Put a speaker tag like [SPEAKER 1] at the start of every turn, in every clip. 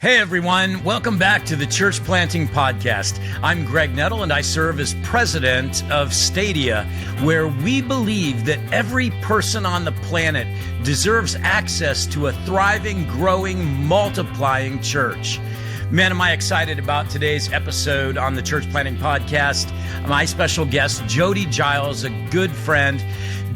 [SPEAKER 1] Hey everyone, welcome back to the Church Planting Podcast. I'm Greg Nettle and I serve as president of Stadia, where we believe that every person on the planet deserves access to a thriving, growing, multiplying church. Man, am I excited about today's episode on the Church Planting Podcast. My special guest, Jody Giles, a good friend.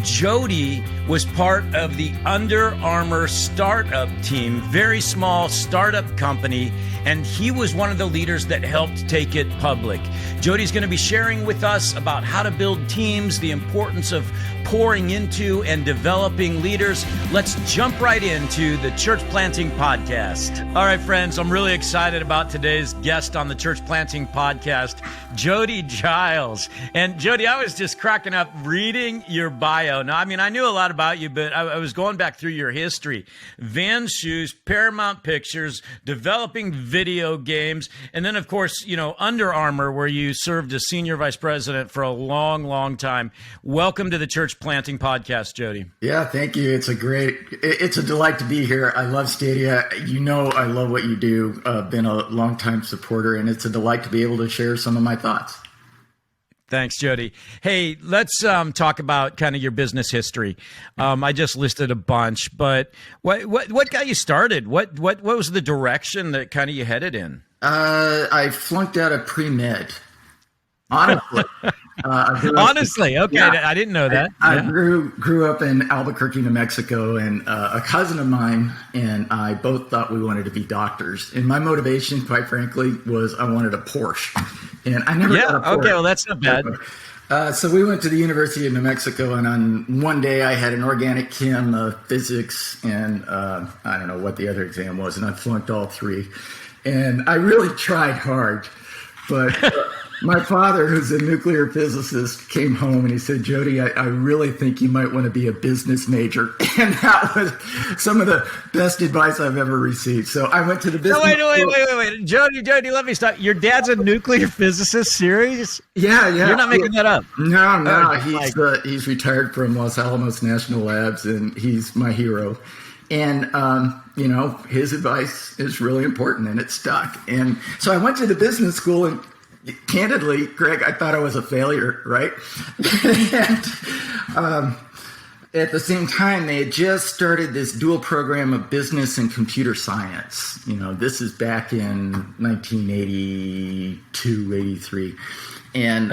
[SPEAKER 1] Jody was part of the Under Armour startup team, very small startup company, and he was one of the leaders that helped take it public. Jody's going to be sharing with us about how to build teams, the importance of pouring into and developing leaders. Let's jump right into the Church Planting Podcast. All right, friends, I'm really excited about today's guest on the Church Planting Podcast, Jody Giles. And Jody, I was just cracking up reading your bio. Now, I mean, I knew a lot about you, but I was going back through your history. Vans Shoes, Paramount Pictures, developing video games, and then, of course, Under Armour, where you served as senior vice president for a long, long time. Welcome to the Church Planting Podcast, Jody.
[SPEAKER 2] Yeah, thank you. It's a delight to be here. I love Stadia. I love what you do. Been a longtime supporter, and it's a delight to be able to share some of my thoughts.
[SPEAKER 1] Thanks, Jody. Hey, let's talk about kind of your business history. I just listed a bunch, but what got you started? What was the direction that kind of you headed in?
[SPEAKER 2] I flunked out of pre-med. Honestly.
[SPEAKER 1] Honestly, okay. Yeah. I didn't know that.
[SPEAKER 2] I grew up in Albuquerque, New Mexico, and a cousin of mine and I both thought we wanted to be doctors. And my motivation, quite frankly, was I wanted a Porsche. And I never got a Porsche.
[SPEAKER 1] Okay, well, that's not bad.
[SPEAKER 2] So we went to the University of New Mexico, and on one day I had an organic chem, physics, and I don't know what the other exam was, and I flunked all three. And I really tried hard, but my father, who's a nuclear physicist, came home and he said, Jody, I really think you might want to be a business major. And that was some of the best advice I've ever received. So I went to the business school.
[SPEAKER 1] Wait. Jody, let me stop. Your dad's a nuclear physicist? Serious?
[SPEAKER 2] Yeah.
[SPEAKER 1] You're not making that up?
[SPEAKER 2] No. He's retired from Los Alamos National Labs, and he's my hero. And, his advice is really important, and it stuck. And so I went to the business school, and candidly, Greg, I thought I was a failure, right? And at the same time, they had just started this dual program of business and computer science. This is back in 1982, 83. And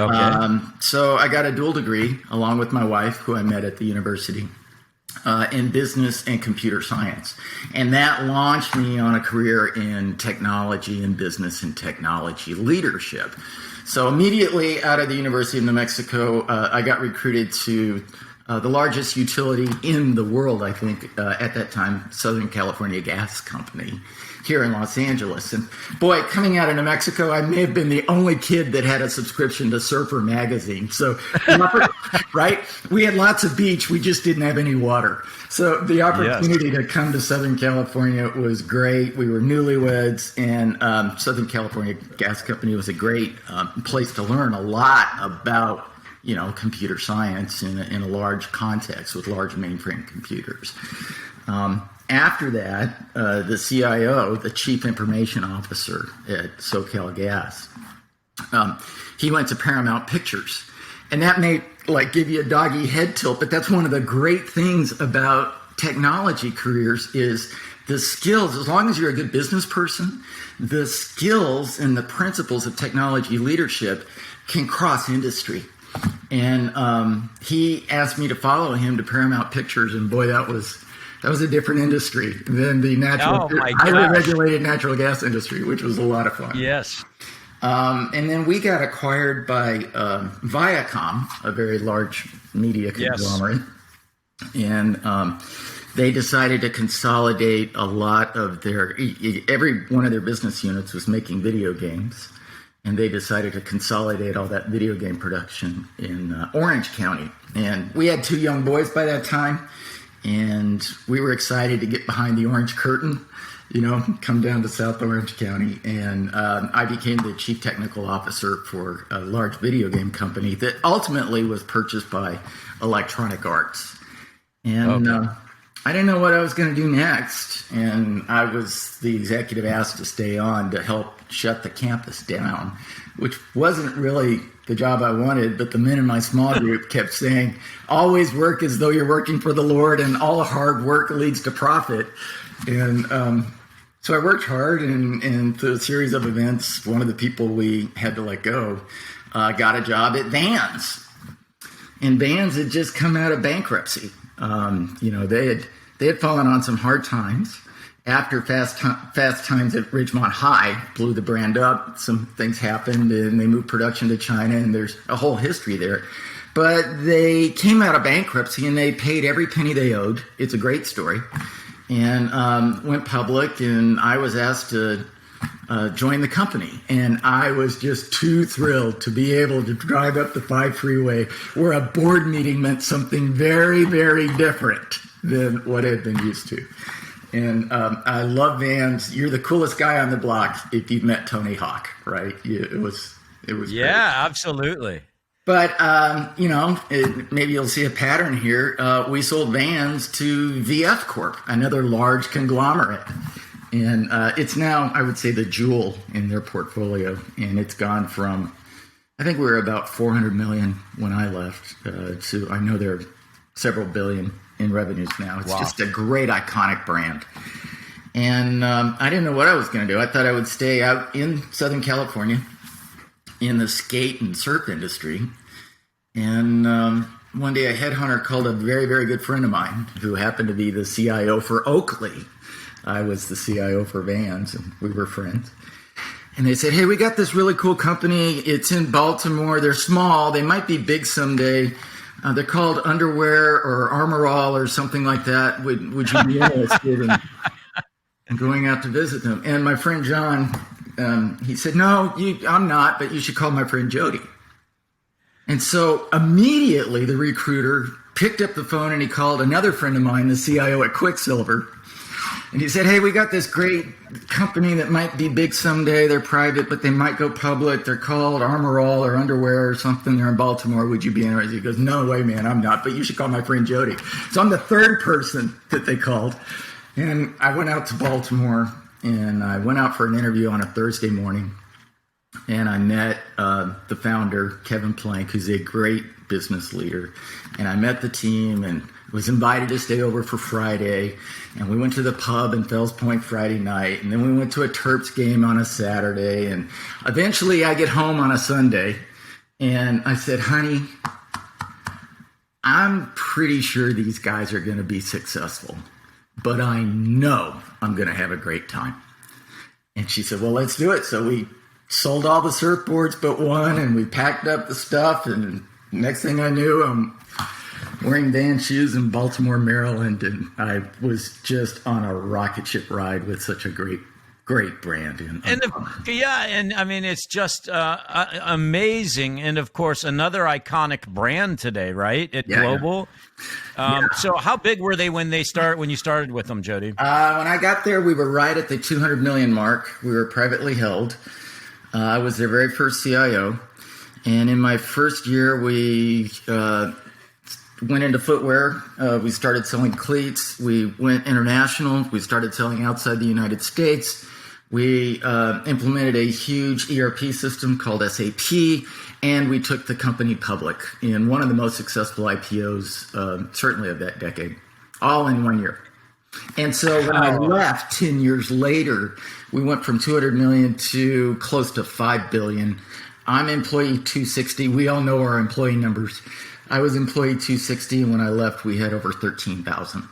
[SPEAKER 2] so I got a dual degree along with my wife, who I met at the university, in business and computer science. And that launched me on a career in technology and business and technology leadership. So immediately out of the University of New Mexico, I got recruited to the largest utility in the world, I think, at that time, Southern California Gas Company here in Los Angeles. And boy, coming out of New Mexico, I may have been the only kid that had a subscription to Surfer magazine. So, right? We had lots of beach. We just didn't have any water. So the opportunity to come to Southern California was great. We were newlyweds, and Southern California Gas Company was a great place to learn a lot about computer science in a large context with large mainframe computers. After that, the CIO, the Chief Information Officer at SoCal Gas, he went to Paramount Pictures. And that may give you a doggy head tilt, but that's one of the great things about technology careers is the skills. As long as you're a good business person, the skills and the principles of technology leadership can cross industry. And he asked me to follow him to Paramount Pictures, and boy, that was a different industry than the highly regulated natural gas industry, which was a lot of fun.
[SPEAKER 1] Yes.
[SPEAKER 2] And then we got acquired by Viacom, a very large media conglomerate. Yes. And they decided to consolidate a lot of every one of their business units was making video games. And they decided to consolidate all that video game production in Orange County. And we had 2 young boys by that time. And we were excited to get behind the orange curtain, come down to South Orange County. And I became the chief technical officer for a large video game company that ultimately was purchased by Electronic Arts. And I didn't know what I was going to do next, and I was the executive asked to stay on to help shut the campus down, which wasn't really the job I wanted, but the men in my small group kept saying, always work as though you're working for the Lord, and all hard work leads to profit. And so I worked hard, and through a series of events, one of the people we had to let go got a job at Vans. And Vans had just come out of bankruptcy. They had fallen on some hard times. After Fast Times at Ridgemont High blew the brand up, some things happened, and they moved production to China, and there's a whole history there. But they came out of bankruptcy, and they paid every penny they owed. It's a great story. And went public, and I was asked to join the company. And I was just too thrilled to be able to drive up the 5 freeway where a board meeting meant something very, very different than what I had been used to. And I love Vans. You're the coolest guy on the block if you've met Tony Hawk, right? It was
[SPEAKER 1] Yeah,
[SPEAKER 2] great.
[SPEAKER 1] absolutely.
[SPEAKER 2] But, maybe you'll see a pattern here. We sold Vans to VF Corp, another large conglomerate. And it's now, I would say, the jewel in their portfolio. And it's gone from, I think we were about 400 million when I left. So I know they're several billion in revenues now. It's just a great, iconic brand. And I didn't know what I was going to do. I thought I would stay out in Southern California in the skate and surf industry. And one day a headhunter called a very, very good friend of mine who happened to be the CIO for Oakley. I was the CIO for Vans, and we were friends. And they said, hey, we got this really cool company. It's in Baltimore. They're small. They might be big someday. They're called Underwear or Armour All or something like that. Would you be interested in going out to visit them? And my friend John, he said, no, I'm not, but you should call my friend Jody. And so immediately the recruiter picked up the phone and he called another friend of mine, the CIO at Quicksilver. And he said, hey, we got this great company that might be big someday. They're private, but they might go public. They're called Armour All or Underwear or something. They're in Baltimore. Would you be interested? He goes, no way, man, I'm not, but you should call my friend Jody. So I'm the third person that they called. And I went out to Baltimore, and I went out for an interview on a Thursday morning. And I met the founder, Kevin Plank, who's a great business leader. And I met the team and was invited to stay over for Friday. And we went to the pub in Fells Point Friday night. And then we went to a Terps game on a Saturday. And eventually I get home on a Sunday. And I said, honey, I'm pretty sure these guys are going to be successful. But I know I'm going to have a great time. And she said, well, let's do it. So we sold all the surfboards but one, and we packed up the stuff. And next thing I knew, I'm wearing Vans shoes in Baltimore, Maryland. And I was just on a rocket ship ride with such a great brand.
[SPEAKER 1] And I mean, it's just amazing. And of course, another iconic brand today, right? At Global. Yeah. So how big were they when you started with them, Jody?
[SPEAKER 2] When I got there, we were right at the 200 million mark. We were privately held. I was their very first CIO. And in my first year, we went into footwear. We started selling cleats. We went international. We started selling outside the United States. We implemented a huge ERP system called SAP, and we took the company public in one of the most successful IPOs, certainly of that decade, all in 1 year. And so when I left 10 years later, we went from 200 million to close to 5 billion. I'm employee 260. We all know our employee numbers. I was employee 260, and when I left, we had over 13,000.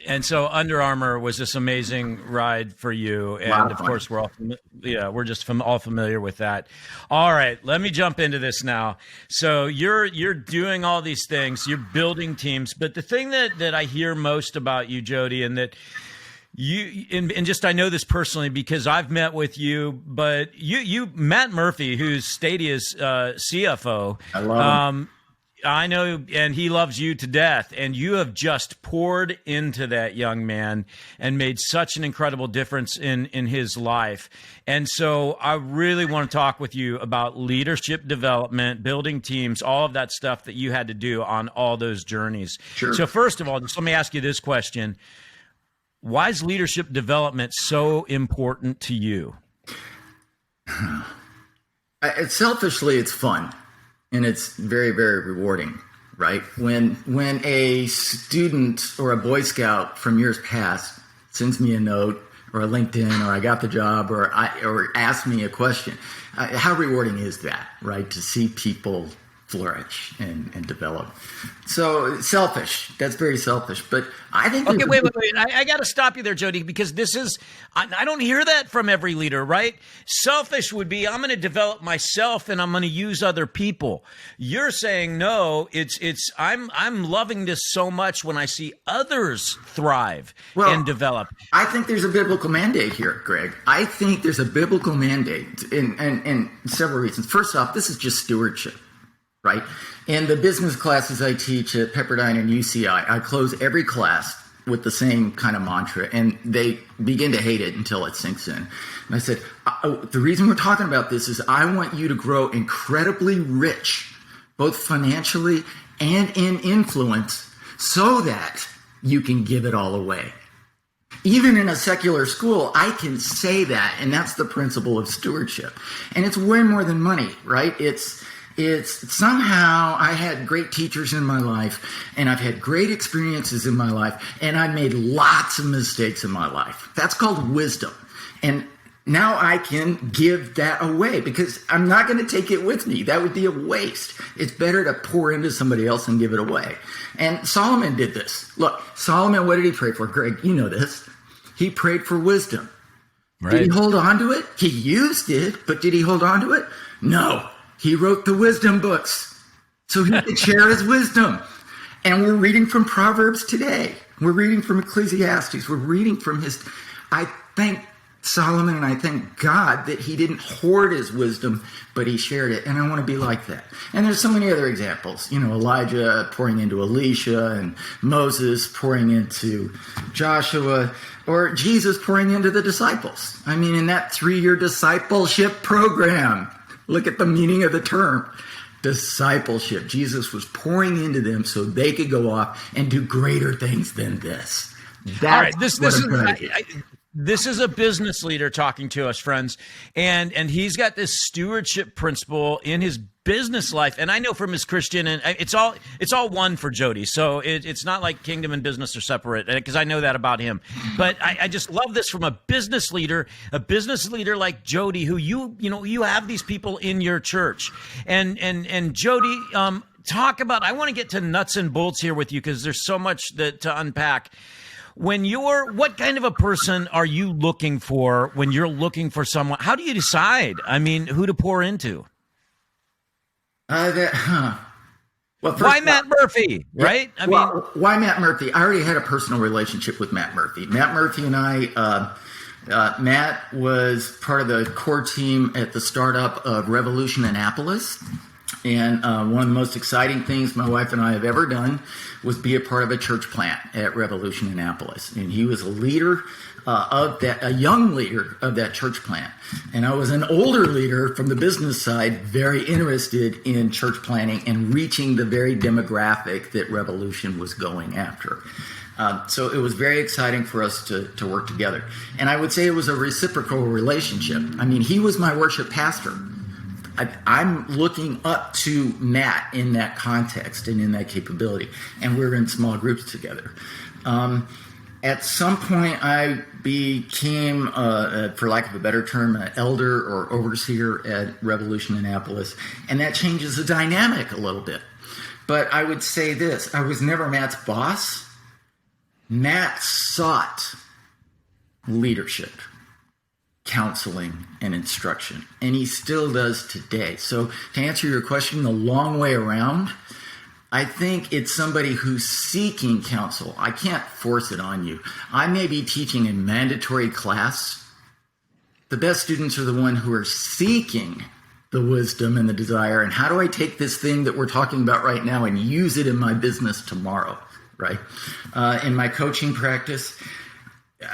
[SPEAKER 1] And so Under Armour was this amazing ride for you. And of course, we're just all familiar with that. All right, let me jump into this now. So you're doing all these things, you're building teams. But the thing that I hear most about you, Jody, and that I know this personally because I've met with you, but you Matt Murphy, who's Stadia's CFO.
[SPEAKER 2] I love him.
[SPEAKER 1] I know, and he loves you to death, and you have just poured into that young man and made such an incredible difference in his life. And so I really want to talk with you about leadership development, building teams, all of that stuff that you had to do on all those journeys.
[SPEAKER 2] Sure.
[SPEAKER 1] So first of all, just let me ask you this question. Why is leadership development so important to you?
[SPEAKER 2] Selfishly, it's fun, and it's very, very rewarding, right? When a student or a Boy Scout from years past sends me a note or a LinkedIn, or I got the job, or asks me a question, how rewarding is that, right? To see people flourish and develop. So selfish. That's very selfish. But I think.
[SPEAKER 1] Okay, wait. I got to stop you there, Jody, because I don't hear that from every leader, right? Selfish would be, I'm going to develop myself and I'm going to use other people. You're saying no. I'm loving this so much when I see others thrive and develop.
[SPEAKER 2] I think there's a biblical mandate here, Greg. I think there's a biblical mandate in several reasons. First off, this is just stewardship. Right? In the business classes I teach at Pepperdine and UCI, I close every class with the same kind of mantra, and they begin to hate it until it sinks in. And I said, the reason we're talking about this is I want you to grow incredibly rich, both financially and in influence, so that you can give it all away. Even in a secular school, I can say that, and that's the principle of stewardship. And it's way more than money, right? It's somehow I had great teachers in my life, and I've had great experiences in my life, and I've made lots of mistakes in my life. That's called wisdom. And now I can give that away because I'm not going to take it with me. That would be a waste. It's better to pour into somebody else and give it away. And Solomon did this. Look, Solomon, what did he pray for? Greg, you know this. He prayed for wisdom. Right. Did he hold on to it? He used it, but did he hold on to it? No. He wrote the wisdom books so he could share his wisdom. And we're reading from Proverbs today. We're reading from Ecclesiastes. We're reading from I thank Solomon and I thank God that he didn't hoard his wisdom, but he shared it. And I want to be like that. And there's so many other examples. Elijah pouring into Elisha, and Moses pouring into Joshua, or Jesus pouring into the disciples. I mean, in that 3-year discipleship program. Look at the meaning of the term, discipleship. Jesus was pouring into them so they could go off and do greater things than this. That's all right. This is
[SPEAKER 1] a business leader talking to us, friends, and he's got this stewardship principle in his business life, and I know from his Christian, and it's all one for Jody. So it's not like kingdom and business are separate, because I know that about him. But I just love this from a business leader like Jody, who you have these people in your church, and Jody, talk about. I want to get to nuts and bolts here with you because there's so much to unpack. What kind of a person are you looking for when you're looking for someone? How do you decide? I mean, who to pour into?
[SPEAKER 2] Well,
[SPEAKER 1] why Matt Murphy, right?
[SPEAKER 2] Why Matt Murphy? I already had a personal relationship with Matt Murphy. Matt Murphy and I, Matt was part of the core team at the startup of Revolution Annapolis. And one of the most exciting things my wife and I have ever done was be a part of a church plant at Revolution Annapolis. And he was a leader a young leader of that church plant. And I was an older leader from the business side, very interested in church planting and reaching the very demographic that Revolution was going after. So it was very exciting for us to work together. And I would say it was a reciprocal relationship. I mean, he was my worship pastor. I'm looking up to Matt in that context and in that capability. And we're in small groups together. At some point, I became, for lack of a better term, an elder or overseer at Revolution Annapolis. And that changes the dynamic a little bit. But I would say this. I was never Matt's boss. Matt sought leadership, counseling, and instruction. And he still does today. So to answer your question the long way around, I think it's somebody who's seeking counsel. I can't force it on you. I may be teaching a mandatory class. The best students are the ones who are seeking the wisdom and the desire, and how do I take this thing that we're talking about right now and use it in my business tomorrow, right? In my coaching practice,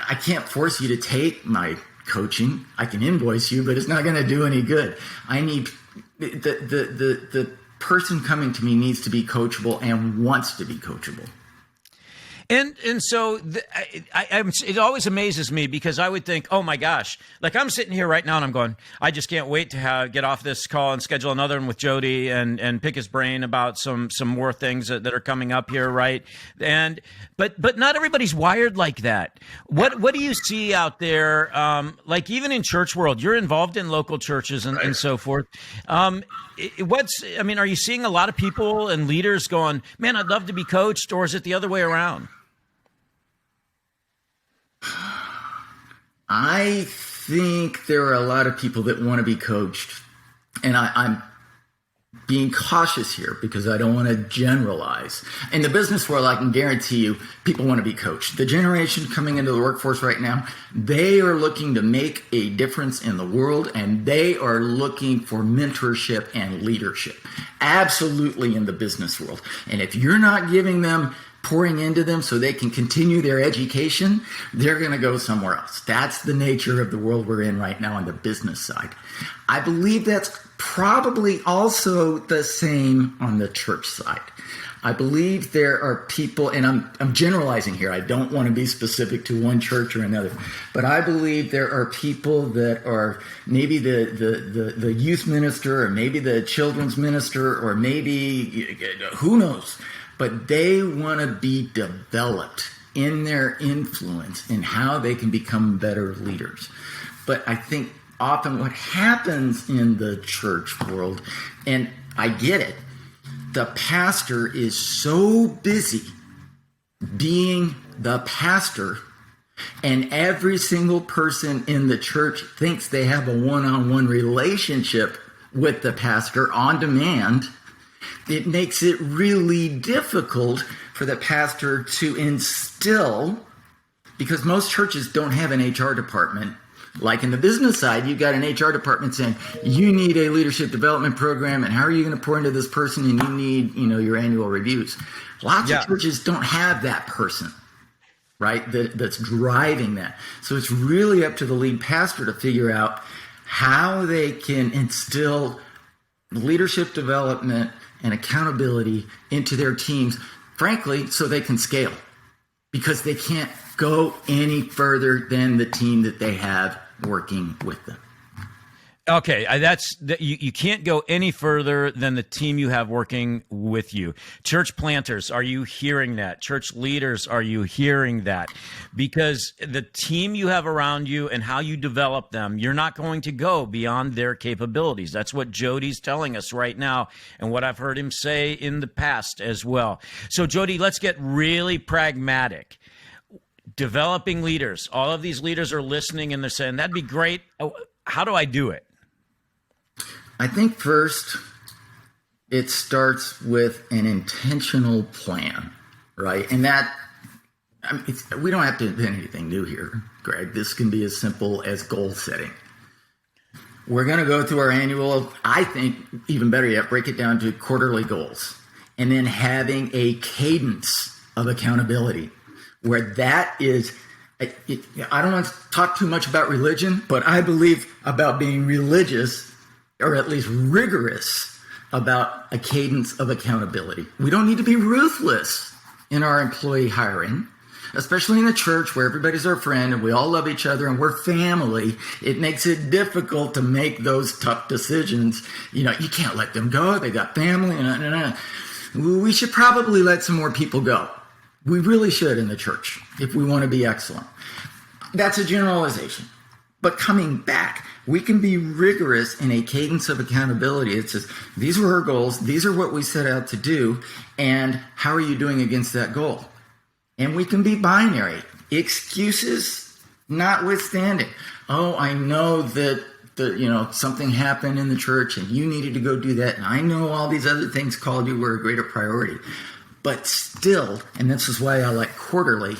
[SPEAKER 2] I can't force you to take my coaching. I can invoice you, but it's not going to do any good. I need the person coming to me needs to be coachable and wants to be coachable.
[SPEAKER 1] And so it always amazes me because I would think, oh my gosh, like I'm sitting here right now and I'm going, I just can't wait to get off this call and schedule another one with Jody and pick his brain about some more things that are coming up here, right? And but not everybody's wired like that. What do you see out there? Like even in church world, you're involved in local churches and so forth. Are you seeing a lot of people and leaders going, man, I'd love to be coached, or is it the other way around?
[SPEAKER 2] I think there are a lot of people that want to be coached, and I'm being cautious here because I don't want to generalize. In the business world, I can guarantee you people want to be coached. The generation coming into the workforce right now, they are looking to make a difference in the world, and they are looking for mentorship and leadership. Absolutely in the business world. And if you're not giving them, pouring into them so they can continue their education, they're going to go somewhere else. That's the nature of the world we're in right now on the business side. I believe that's probably also the same on the church side. I believe there are people, and I'm generalizing here. I don't want to be specific to one church or another, but I believe there are people that are maybe the youth minister, or maybe the children's minister, or maybe who knows, but they want to be developed in their influence in how they can become better leaders. But I think often what happens in the church world, and I get it, the pastor is so busy being the pastor, and every single person in the church thinks they have a one-on-one relationship with the pastor on demand. It makes it really difficult for the pastor to instill, because most churches don't have an HR department. Like in the business side, you've got an HR department saying, you need a leadership development program, and how are you going to pour into this person, and you need, your annual reviews. Lots of churches don't have that person, right, that's driving that. So it's really up to the lead pastor to figure out how they can instill leadership development and accountability into their teams, frankly, so they can scale, because they can't go any further than the team that they have working with them.
[SPEAKER 1] Okay, you can't go any further than the team you have working with you. Church planters, are you hearing that? Church leaders, are you hearing that? Because the team you have around you and how you develop them, you're not going to go beyond their capabilities. That's what Jody's telling us right now, and what I've heard him say in the past as well. So Jody, let's get really pragmatic. Developing leaders. All of these leaders are listening and they're saying, that'd be great. How do I do it?
[SPEAKER 2] I think first it starts with an intentional plan, right? And that, we don't have to invent anything new here, Greg. This can be as simple as goal setting. We're going to go through our annual, I think even better yet, break it down to quarterly goals, and then having a cadence of accountability where that is, I don't want to talk too much about religion, but I believe about being religious, or at least rigorous, about a cadence of accountability. We don't need to be ruthless in our employee hiring, especially in the church where everybody's our friend and we all love each other and we're family. It makes it difficult to make those tough decisions. You can't let them go. They got family. We should probably let some more people go. We really should in the church if we want to be excellent. That's a generalization. But coming back, we can be rigorous in a cadence of accountability. It says, these were our goals, these are what we set out to do, and how are you doing against that goal? And we can be binary. Excuses notwithstanding. Oh, I know that something happened in the church and you needed to go do that, and I know all these other things called you were a greater priority. But still, and this is why I like quarterly,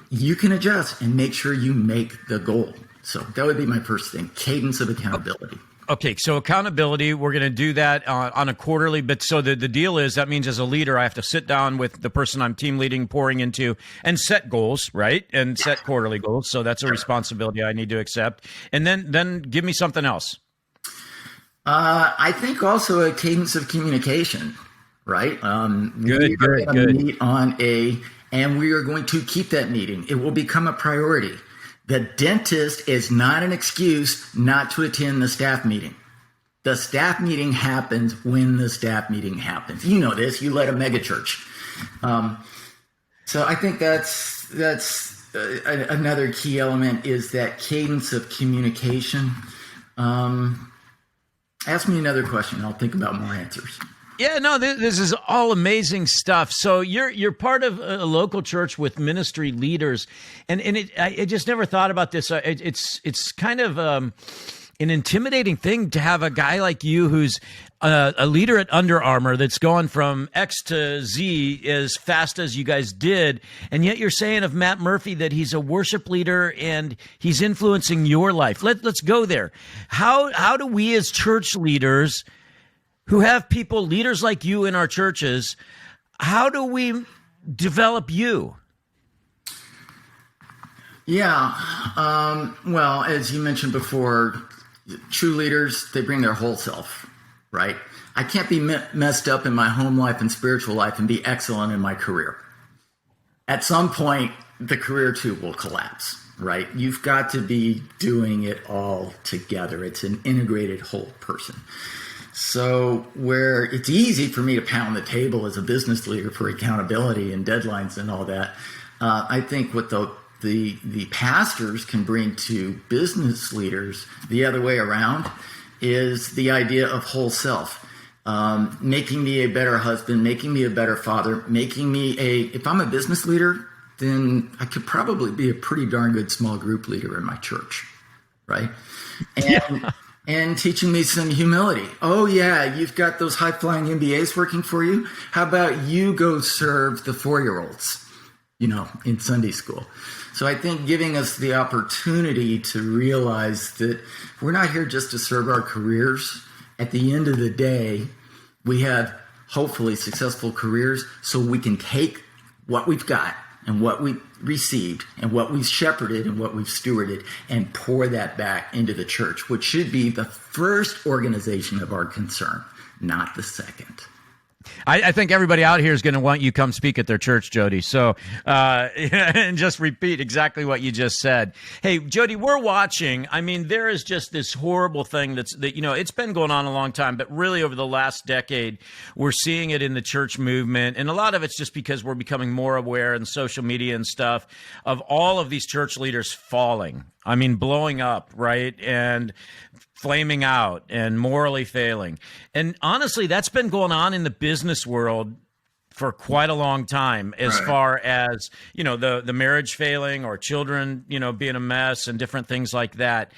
[SPEAKER 2] you can adjust and make sure you make the goal. So that would be my first thing, cadence of accountability.
[SPEAKER 1] Okay, so accountability, we're going to do that on a quarterly, but so the deal is that means as a leader, I have to sit down with the person I'm team leading, pouring into, and set goals, right? And set quarterly goals. So that's a responsibility I need to accept. And then give me something else.
[SPEAKER 2] I think also a cadence of communication, right?
[SPEAKER 1] Good.
[SPEAKER 2] Meet and we are going to keep that meeting. It will become a priority. The dentist is not an excuse not to attend the staff meeting. The staff meeting happens when the staff meeting happens. You know this. You led a megachurch. So I think that's another key element is that cadence of communication. Ask me another question. I'll think about more answers.
[SPEAKER 1] Yeah, no, this is all amazing stuff. So you're part of a local church with ministry leaders, and I just never thought about this. It's kind of an intimidating thing to have a guy like you who's a leader at Under Armour that's going from X to Z as fast as you guys did, and yet you're saying of Matt Murphy that he's a worship leader and he's influencing your life. Let's go there. How do we as church leaders who have people, leaders like you in our churches, how do we develop you?
[SPEAKER 2] Yeah. Well, as you mentioned before, true leaders, they bring their whole self, right? I can't be messed up in my home life and spiritual life and be excellent in my career. At some point, the career too will collapse, right? You've got to be doing it all together. It's an integrated whole person. So where it's easy for me to pound the table as a business leader for accountability and deadlines and all that, I think what the pastors can bring to business leaders the other way around is the idea of whole self, making me a better husband, making me a better father, making me if I'm a business leader, then I could probably be a pretty darn good small group leader in my church, right? And teaching me some humility. Oh, yeah, you've got those high-flying MBAs working for you. How about you go serve the 4-year-olds, in Sunday school? So I think giving us the opportunity to realize that we're not here just to serve our careers. At the end of the day, we have hopefully successful careers so we can take what we've got and what we received and what we've shepherded and what we've stewarded and pour that back into the church, which should be the first organization of our concern, not the second.
[SPEAKER 1] I think everybody out here is going to want you come speak at their church, Jody. So, and just repeat exactly what you just said. Hey, Jody, we're watching. I mean, there is just this horrible thing that it's been going on a long time, but really over the last decade, we're seeing it in the church movement. And a lot of it's just because we're becoming more aware in social media and stuff of all of these church leaders falling. I mean, blowing up, right? And flaming out and morally failing. And honestly, that's been going on in the business world for quite a long time, as far as, the marriage failing or children, being a mess and different things like that.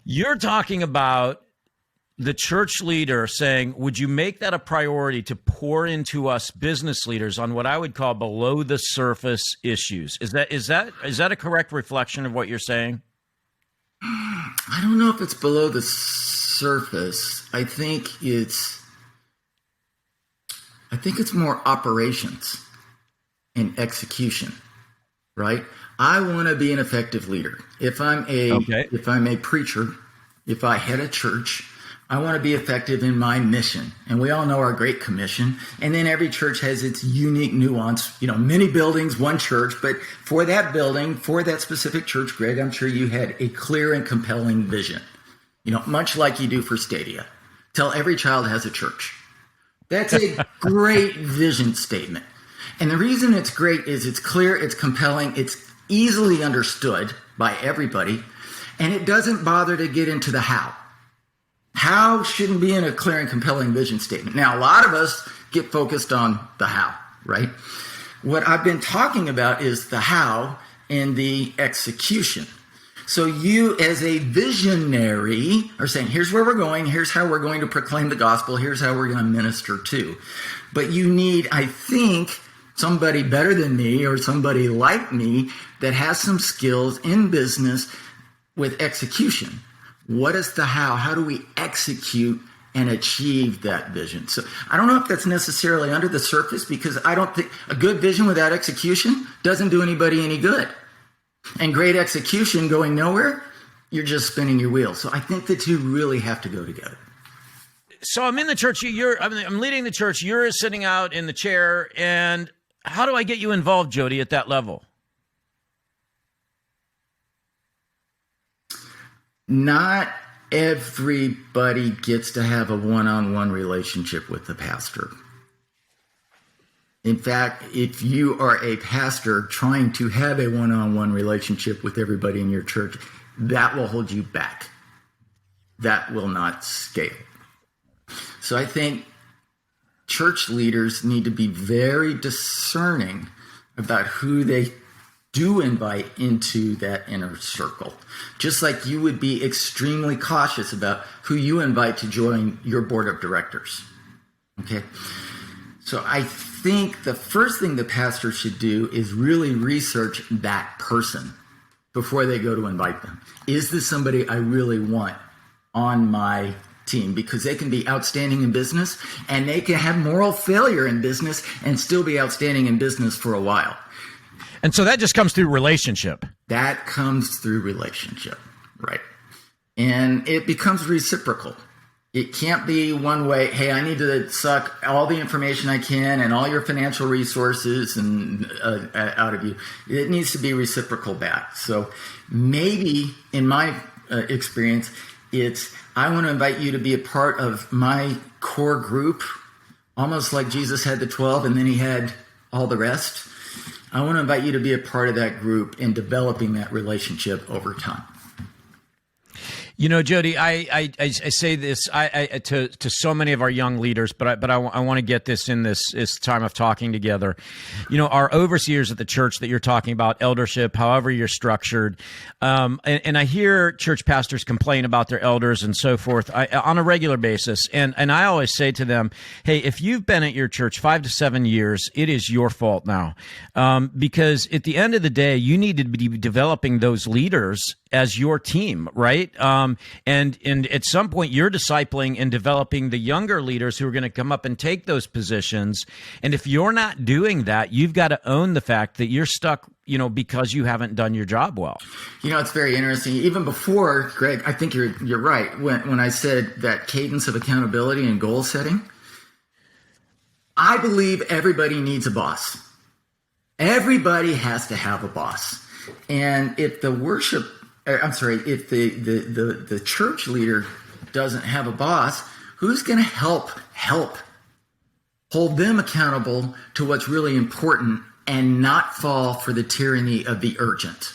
[SPEAKER 1] You're talking about the church leader saying, would you make that a priority to pour into us business leaders on what I would call below the surface issues? Is that a correct reflection of what you're saying?
[SPEAKER 2] I don't know if it's below the surface. I think it's more operations and execution, right? I want to be an effective leader. If I'm a preacher, if I head a church, I want to be effective in my mission. And we all know our Great Commission. And then every church has its unique nuance, many buildings, one church. But for that building, for that specific church, Greg, I'm sure you had a clear and compelling vision, much like you do for Stadia. Tell every child has a church. That's a great vision statement. And the reason it's great is it's clear, it's compelling, it's easily understood by everybody, and it doesn't bother to get into the how. How shouldn't be in a clear and compelling vision statement. Now, a lot of us get focused on the how, right? What I've been talking about is the how and the execution. So you as a visionary are saying, here's where we're going, here's how we're going to proclaim the gospel, here's how we're going to minister too. But you need, I think, somebody better than me or somebody like me that has some skills in business with execution. What is the how? How do we execute and achieve that vision? So I don't know if that's necessarily under the surface, because I don't think a good vision without execution doesn't do anybody any good. And great execution going nowhere, you're just spinning your wheels. So I think the two really have to go together.
[SPEAKER 1] So I'm in the church. I'm leading the church. You're sitting out in the chair. And how do I get you involved, Jody, at that level?
[SPEAKER 2] Not everybody gets to have a one-on-one relationship with the pastor. In fact, if you are a pastor trying to have a one-on-one relationship with everybody in your church, that will hold you back. That will not scale. So I think church leaders need to be very discerning about who they do invite into that inner circle. Just like you would be extremely cautious about who you invite to join your board of directors. Okay? So I think the first thing the pastor should do is really research that person before they go to invite them. Is this somebody I really want on my team? Because they can be outstanding in business, and they can have moral failure in business and still be outstanding in business for a while.
[SPEAKER 1] And so that just comes through relationship.
[SPEAKER 2] That comes through relationship, right? And it becomes reciprocal. It can't be one way, hey, I need to suck all the information I can and all your financial resources and out of you. It needs to be reciprocal back. So maybe in my experience, it's, I want to invite you to be a part of my core group, almost like Jesus had the 12 and then he had all the rest. I want to invite you to be a part of that group in developing that relationship over time.
[SPEAKER 1] You know, Jody, I say this to so many of our young leaders, but I want to get this in this time of talking together. You know, our overseers at the church that you're talking about, eldership, however you're structured, and I hear church pastors complain about their elders and so forth on a regular basis, and I always say to them, hey, if you've been at your church 5 to 7 years, it is your fault now, because at the end of the day, you need to be developing those leaders as your team, right? And at some point, you're discipling and developing the younger leaders who are going to come up and take those positions. And if you're not doing that, you've got to own the fact that you're stuck, you know, because you haven't done your job well.
[SPEAKER 2] You know, it's very interesting. Even before, Greg, I think you're right. When I said that cadence of accountability and goal setting, I believe everybody needs a boss. Everybody has to have a boss. And if the if the church leader doesn't have a boss, who's going to help hold them accountable to what's really important and not fall for the tyranny of the urgent,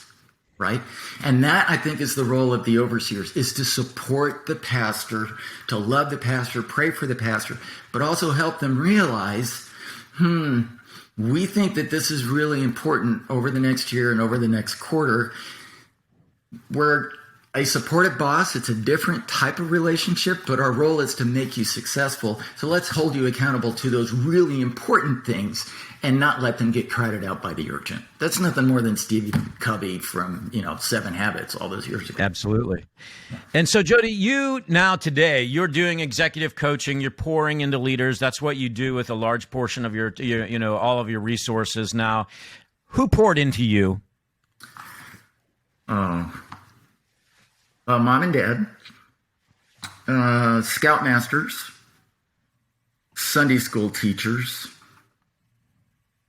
[SPEAKER 2] right? And that, I think, is the role of the overseers, is to support the pastor, to love the pastor, pray for the pastor, but also help them realize, we think that this is really important over the next year and over the next quarter. We're a supportive boss. It's a different type of relationship, but our role is to make you successful. So let's hold you accountable to those really important things and not let them get crowded out by the urgent. That's nothing more than Steve Covey from, 7 Habits all those years ago.
[SPEAKER 1] Absolutely. And so, Jody, you now today, you're doing executive coaching. You're pouring into leaders. That's what you do with a large portion of your all of your resources now. Who poured into you?
[SPEAKER 2] Mom and Dad, Scoutmasters, Sunday school teachers,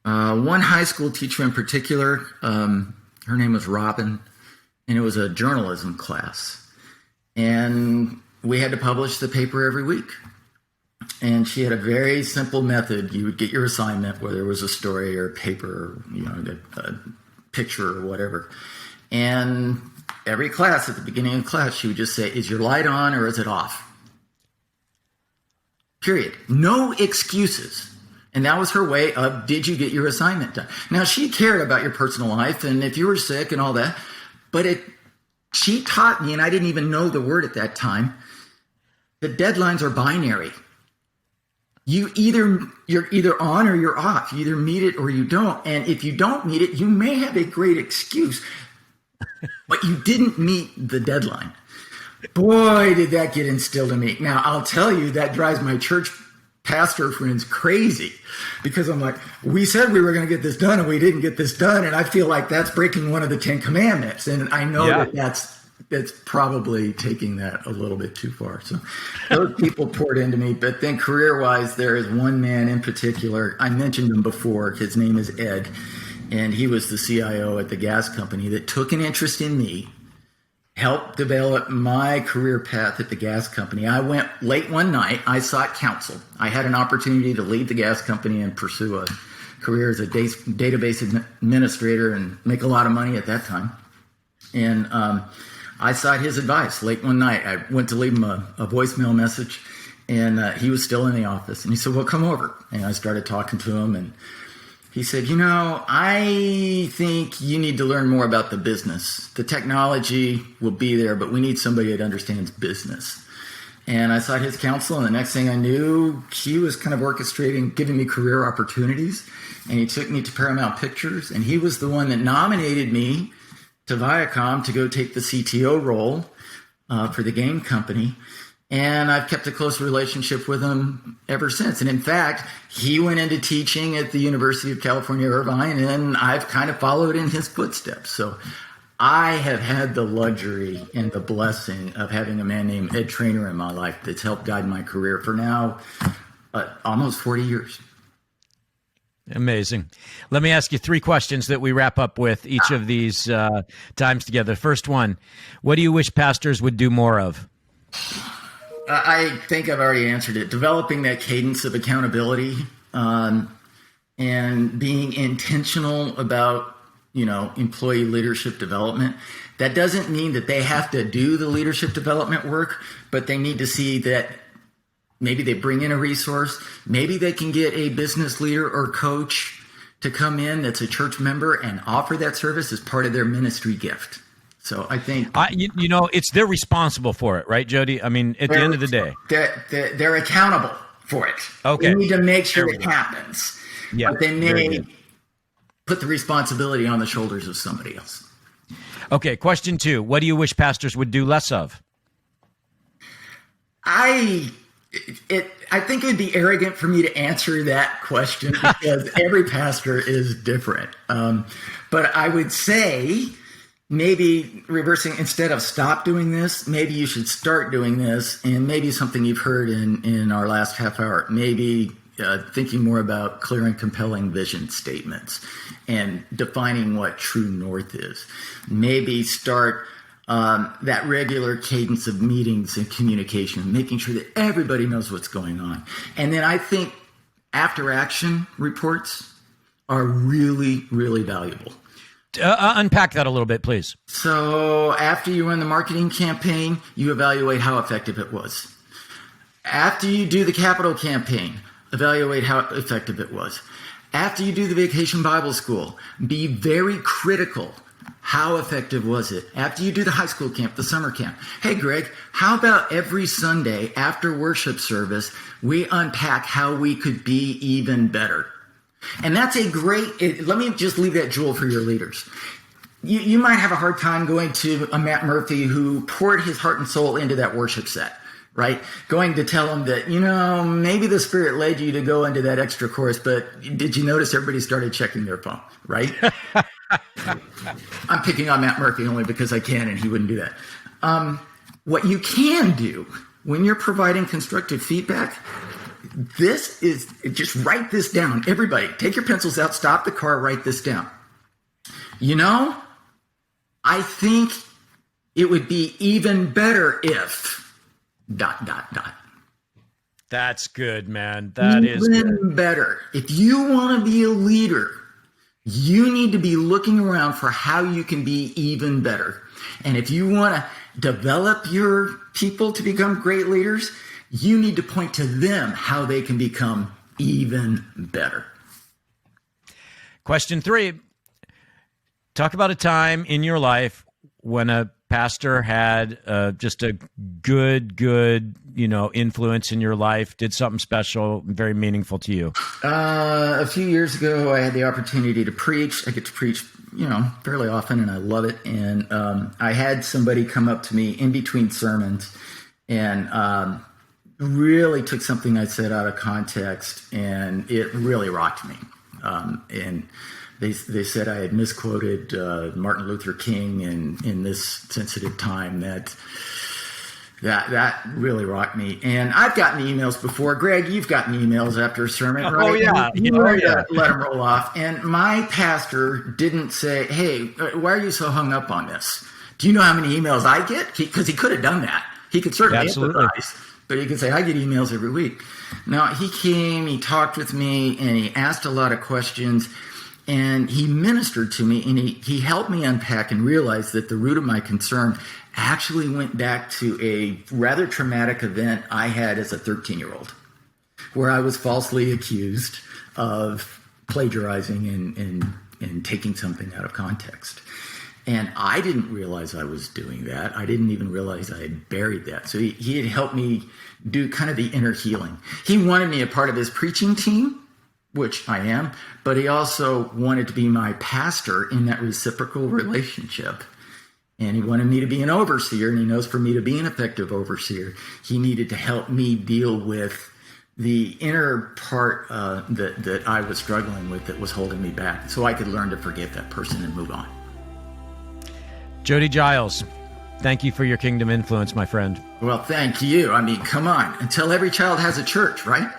[SPEAKER 2] one high school teacher in particular, her name was Robin, and it was a journalism class. And we had to publish the paper every week. And she had a very simple method. You would get your assignment, whether it was a story or a paper or a picture or whatever. And every class, at the beginning of class, she would just say, is your light on or is it off? Period. No excuses. And that was her way of, did you get your assignment done? Now, she cared about your personal life and if you were sick and all that, but she taught me, and I didn't even know the word at that time, that deadlines are binary. You're either on or you're off. You either meet it or you don't. And if you don't meet it, you may have a great excuse, but you didn't meet the deadline. Boy, did that get instilled in me. Now, I'll tell you, that drives my church pastor friends crazy, because I'm like, we said we were going to get this done and we didn't get this done. And I feel like that's breaking one of the 10 commandments. And I know that's probably taking that a little bit too far. So those people poured into me. But then career-wise, there is one man in particular. I mentioned him before. His name is Ed. And he was the CIO at the gas company that took an interest in me, helped develop my career path at the gas company. I went late one night. I sought counsel. I had an opportunity to leave the gas company and pursue a career as a database administrator and make a lot of money at that time. And I sought his advice late one night. I went to leave him a voicemail message, and he was still in the office. And he said, well, come over. And I started talking to him, and he said, I think you need to learn more about the business. The technology will be there, but we need somebody that understands business. And I sought his counsel, and the next thing I knew, he was kind of orchestrating, giving me career opportunities. And he took me to Paramount Pictures, and he was the one that nominated me to Viacom to go take the CTO role for the game company. And I've kept a close relationship with him ever since. And in fact, he went into teaching at the University of California, Irvine, and I've kind of followed in his footsteps. So I have had the luxury and the blessing of having a man named Ed Trainer in my life that's helped guide my career for now almost 40 years.
[SPEAKER 1] Amazing. Let me ask you 3 questions that we wrap up with each of these times together. First one, what do you wish pastors would do more of?
[SPEAKER 2] I think I've already answered it. Developing that cadence of accountability and being intentional about, employee leadership development. That doesn't mean that they have to do the leadership development work, but they need to see that maybe they bring in a resource. Maybe they can get a business leader or coach to come in that's a church member and offer that service as part of their ministry gift. So I think they're responsible for it, right, Jody? I mean, at the end of the day, they're accountable for it.
[SPEAKER 1] Okay,
[SPEAKER 2] we need to make sure it happens.
[SPEAKER 1] Yeah,
[SPEAKER 2] but they may put the responsibility on the shoulders of somebody else.
[SPEAKER 1] Okay, question 2: what do you wish pastors would do less of?
[SPEAKER 2] I think it would be arrogant for me to answer that question because every pastor is different. But I would say, maybe reversing, instead of stop doing this, maybe you should start doing this. And maybe something you've heard in our last half hour, maybe thinking more about clear and compelling vision statements and defining what true north is. Maybe start that regular cadence of meetings and communication, making sure that everybody knows what's going on. And then I think after action reports are really, really valuable.
[SPEAKER 1] Unpack that a little bit, please.
[SPEAKER 2] So after you run the marketing campaign, you evaluate how effective it was. After you do the capital campaign, evaluate how effective it was. After you do the vacation Bible school, be very critical. How effective was it? After you do the high school camp, the summer camp. Hey, Greg, how about every Sunday after worship service, we unpack how we could be even better? And that's let me just leave that jewel for your leaders. You might have a hard time going to a Matt Murphy who poured his heart and soul into that worship set, right? Going to tell him that, maybe the Spirit led you to go into that extra chorus, but did you notice everybody started checking their phone, right? I'm picking on Matt Murphy only because I can, and he wouldn't do that. What you can do when you're providing constructive feedback, just write this down. Everybody, take your pencils out, stop the car, write this down. I think it would be even better if ...
[SPEAKER 1] That's good, man. That is
[SPEAKER 2] even better. If you want to be a leader, you need to be looking around for how you can be even better. And if you want to develop your people to become great leaders, you need to point to them how they can become even better.
[SPEAKER 1] Question 3, talk about a time in your life when a pastor had just a good, influence in your life, did something special, very meaningful to you.
[SPEAKER 2] A few years ago, I had the opportunity to preach. I get to preach fairly often, and I love it. And I had somebody come up to me in between sermons and really took something I said out of context, and it really rocked me. And they said I had misquoted Martin Luther King in this sensitive time. That really rocked me. And I've gotten emails before. Greg, you've gotten emails after a sermon, right?
[SPEAKER 1] Oh, yeah.
[SPEAKER 2] You let them roll off. And my pastor didn't say, hey, why are you so hung up on this? Do you know how many emails I get? Because he could have done that. He could certainly empathize, but he could say, I get emails every week. Now, he came, he talked with me, and he asked a lot of questions. And he ministered to me, and he helped me unpack and realize that the root of my concern actually went back to a rather traumatic event I had as a 13-year-old, where I was falsely accused of plagiarizing and taking something out of context. And I didn't realize I was doing that. I didn't even realize I had buried that. So he had helped me do kind of the inner healing. He wanted me a part of his preaching team, which I am, but he also wanted to be my pastor in that reciprocal relationship. And he wanted me to be an overseer, and he knows for me to be an effective overseer, he needed to help me deal with the inner part that I was struggling with that was holding me back, so I could learn to forgive that person and move on.
[SPEAKER 1] Jody Giles, thank you for your kingdom influence, my friend.
[SPEAKER 2] Well, thank you. I mean, come on. Until every child has a church, right?